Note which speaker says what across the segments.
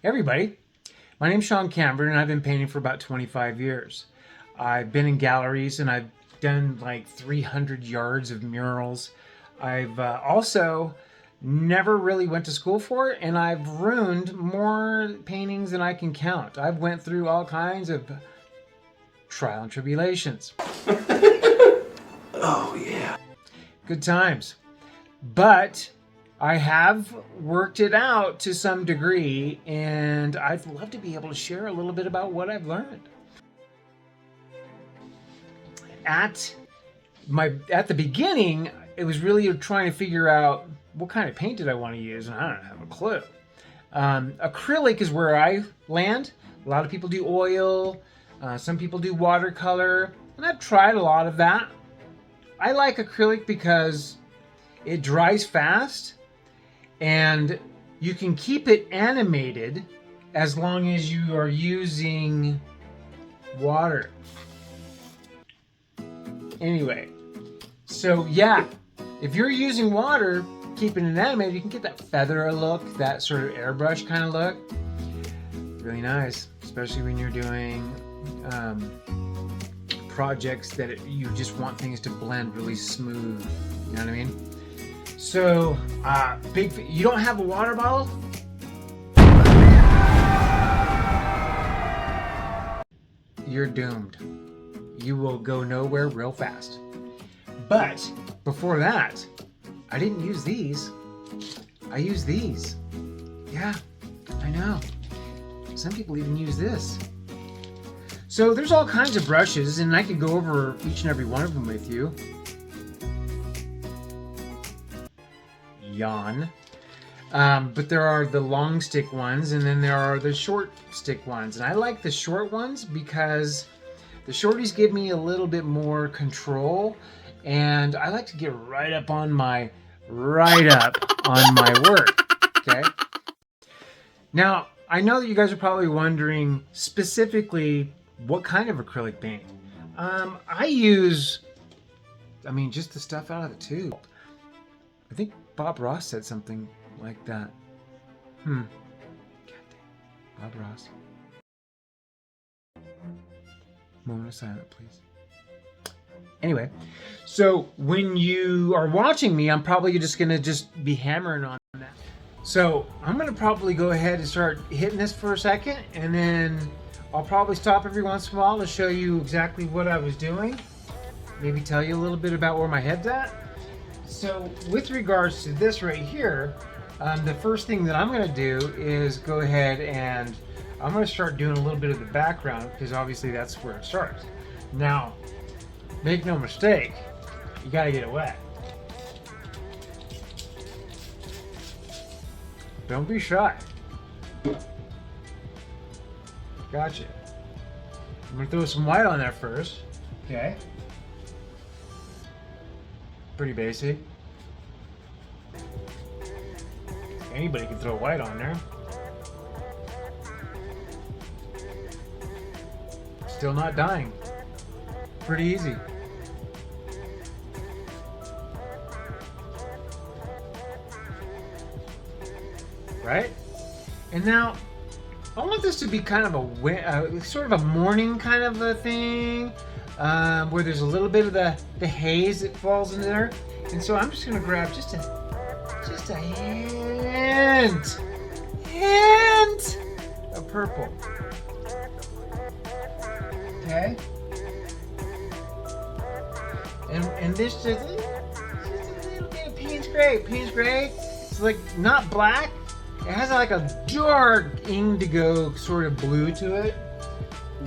Speaker 1: Everybody, my name's Sean Cameron and I've been painting for about 25 years. I've been in galleries and I've done like 300 yards of murals. I've also never really went to school for it, and I've ruined more paintings than I can count. I've went through all kinds of trial and tribulations.
Speaker 2: Oh yeah.
Speaker 1: Good times. But I have worked it out to some degree, and I'd love to be able to share a little bit about what I've learned. At the beginning, it was really trying to figure out what kind of paint did I want to use, and I don't have a clue. Acrylic is where I land. A lot of people do oil, some people do watercolor, and I've tried a lot of that. I like acrylic because it dries fast, and you can keep it animated as long as you are using water. Anyway, so yeah, if you're using water, keeping it animated, you can get that feather look, that sort of airbrush kind of look. Really nice, especially when you're doing projects that you just want things to blend really smooth. You know what I mean? So, you don't have a water bottle? You're doomed. You will go nowhere real fast. But before that, I didn't use these. I used these. Yeah, I know. Some people even use this. So there's all kinds of brushes, and I could go over each and every one of them with you. Yawn. But there are the long stick ones, and then there are the short stick ones. And I like the short ones because the shorties give me a little bit more control, and I like to get right up on my work. Okay. Now, I know that you guys are probably wondering specifically what kind of acrylic paint. I use, just the stuff out of the tube. I think Bob Ross said something like that. God damn. Bob Ross. Moment of silence, please. Anyway, so when you are watching me, I'm probably just going to be hammering on that. So I'm going to probably go ahead and start hitting this for a second, and then I'll probably stop every once in a while to show you exactly what I was doing. Maybe tell you a little bit about where my head's at. So with regards to this right here, the first thing that I'm going to do is go ahead and I'm going to start doing a little bit of the background, because obviously that's where it starts. Now, make no mistake, you got to get it wet. Don't be shy. Gotcha. I'm going to throw some white on there first. Okay. Pretty basic. Anybody can throw white on there. Still not dying. Pretty easy. Right? And now, I want this to be kind of a sort of a morning kind of a thing, where there's a little bit of the haze that falls in there. And so I'm just going to grab just a hint of purple. Okay? And this just a little bit of Payne's Gray. Payne's Gray, it's like not black. It has like a dark indigo sort of blue to it.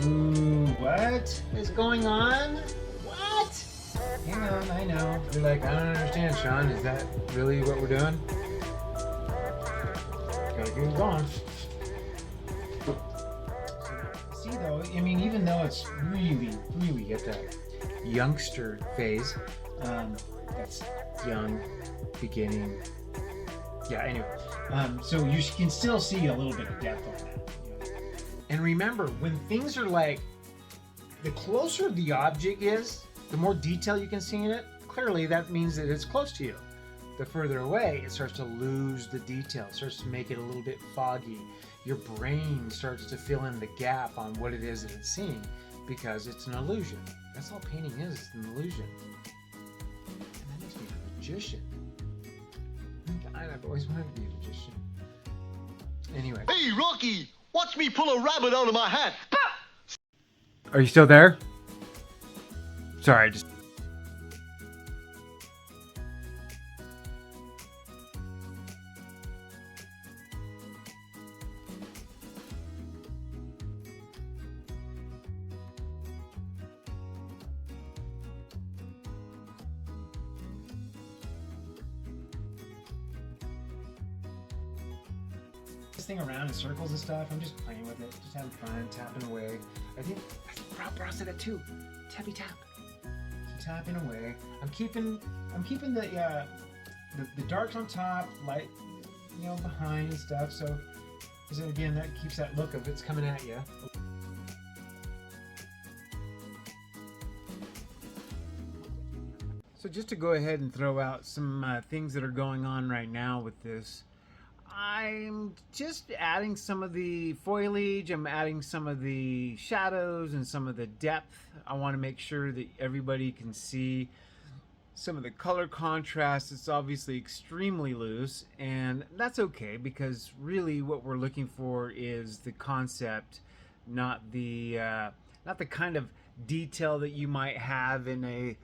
Speaker 1: Ooh, what is going on? What? Hang on, I know. You're like, I don't understand, Sean. Is that really what we're doing? Gotta keep going. See though, even though it's really at that youngster phase, that's young, beginning. Yeah, anyway. So you can still see a little bit of depth on that. And remember, when things are like, the closer the object is, the more detail you can see in it, clearly that means that it's close to you. the further away, it starts to lose the detail, it starts to make it a little bit foggy. Your brain starts to fill in the gap on what it is that it's seeing because it's an illusion. That's all painting is, it's an illusion. And that makes me a magician. God, I've always wanted to be a magician. Anyway.
Speaker 2: Hey, Rocky! Watch me pull a rabbit out of my hat!
Speaker 1: Are you still there? Sorry, just... thing around in circles and stuff. I'm just playing with it, just having fun, tapping away. I think Rob said it too. Tappy tap. So tapping away. I'm keeping the darks on top, light, behind and stuff. So, because again, that keeps that look of it's coming at you. So just to go ahead and throw out some things that are going on right now with this. I'm just adding some of the foliage, I'm adding some of the shadows and some of the depth. I want to make sure that everybody can see some of the color contrast. It's obviously extremely loose, and that's okay because really what we're looking for is the concept, not the kind of detail that you might have in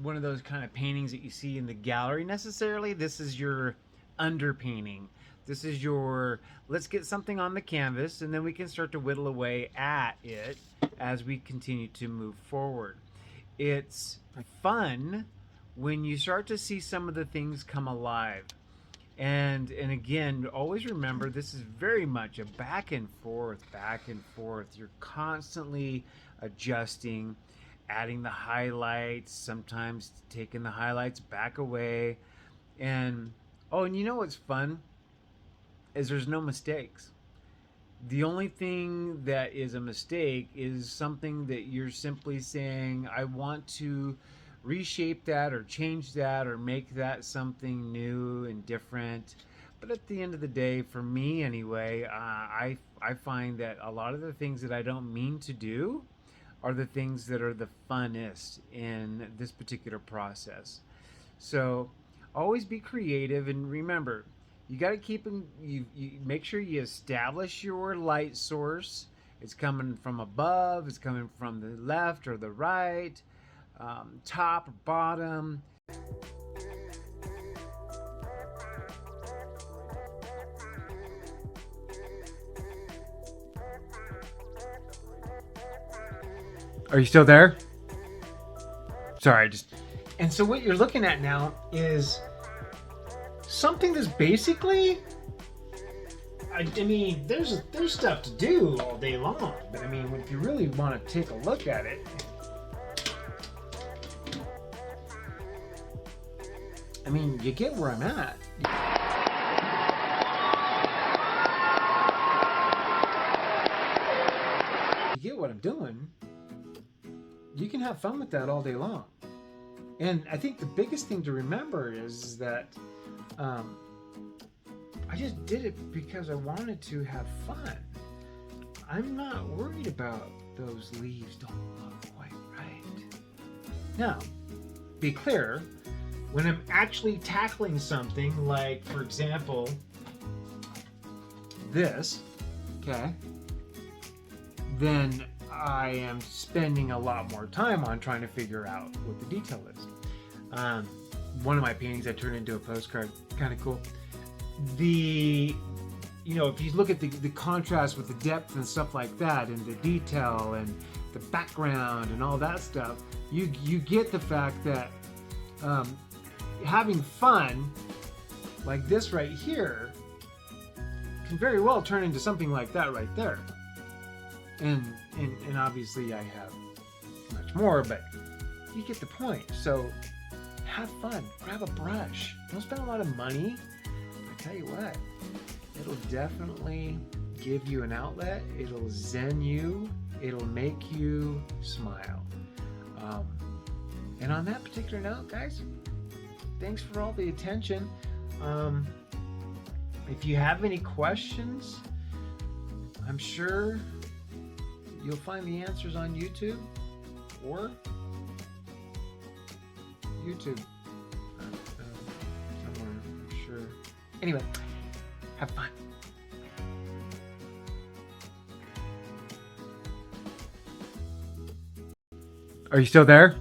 Speaker 1: one of those kind of paintings that you see in the gallery necessarily. This is your underpainting. This is your, let's get something on the canvas and then we can start to whittle away at it as we continue to move forward. It's fun when you start to see some of the things come alive. And again, always remember this is very much a back and forth. You're constantly adjusting, adding the highlights, sometimes taking the highlights back away. And and you know what's fun is there's no mistakes. The only thing that is a mistake is something that you're simply saying, I want to reshape that or change that or make that something new and different. But at the end of the day, for me anyway, I find that a lot of the things that I don't mean to do are the things that are the funnest in this particular process. So always be creative, and remember, you got to keep you make sure you establish your light source. It's coming from above, it's coming from the left or the right, top or bottom. Are you still there? Sorry, and so what you're looking at now is something that's basically, I mean, there's stuff to do all day long, but I mean, if you really want to take a look at it, I mean, you get where I'm at. You get what I'm doing. You can have fun with that all day long. And I think the biggest thing to remember is that I just did it because I wanted to have fun. I'm not worried about those leaves don't look quite right. Now, be clear, when I'm actually tackling something like, for example, this, okay, then I am spending a lot more time on trying to figure out what the detail is. One of my paintings I turned into a postcard, kind of cool. If you look at the contrast with the depth and stuff like that, and the detail and the background and all that stuff, you get the fact that having fun like this right here can very well turn into something like that right there. And obviously I have much more, but you get the point. So have fun, grab a brush. Don't spend a lot of money. I tell you what, it'll definitely give you an outlet. It'll zen you. It'll make you smile. And on that particular note, guys, thanks for all the attention. If you have any questions, I'm sure you'll find the answers on YouTube or YouTube somewhere, I'm sure. Anyway, have fun. Are you still there?